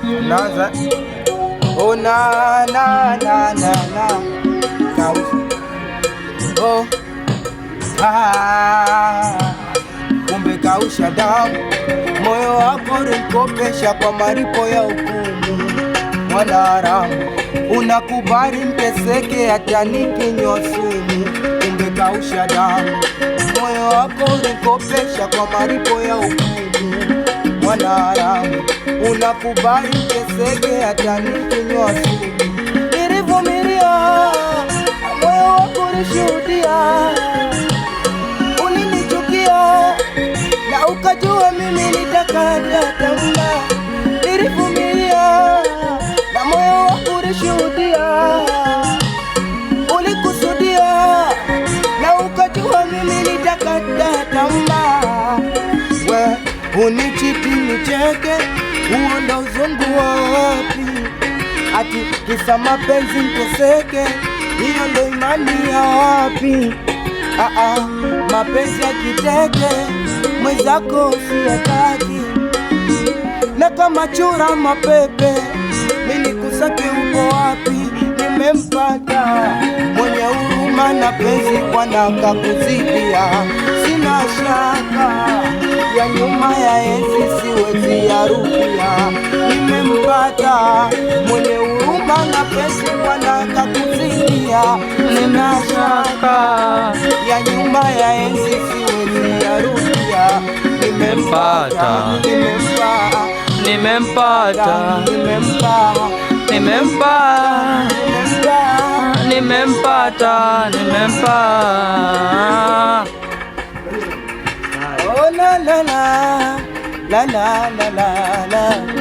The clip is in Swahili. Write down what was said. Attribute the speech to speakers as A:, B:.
A: naza oh na na na na na kausha oh kumbe kausha damu, moyo wako ulikopesha kwa malipo ya hukumu. Mwanaharamu unakubali mteseke hata nikinywa sumu. Kumbe kausha damu, moyo wako ulikopesha kwa malipo ya hukumu. Mwanaharamu unakubali mteseke hata nikinywa sumu. Nilivumilia, moyo wako ulishuhudia. Ulinichukia na ukajua mimi nitakata tamaa. Nilivumilia na moyo wako ulishuhudia. Ulikusudia na ukajua mimi nitakata tamaa. We unichiti nicheke, huo ndo uzungu wapi? Ati kisa mapenzi mteseke, hiyo ndo imani ya wapi? Mapenzi ya kiteke, mwenzako usiyataki. Na kama chura mapepe, mimi kusake uko wapi? Nimempata mwenye huruma na penzi kwa naka kuzidia. Sina shaka ya nyuma ya enzi siwezi yarudia. Nimempata mwenye huruma na penzi kwa naka kuzidia. Sina shaka ya nyuma ya enzi siwezi yarudia. Nimempata,
B: nimempata,
A: oh la la la la la la la la.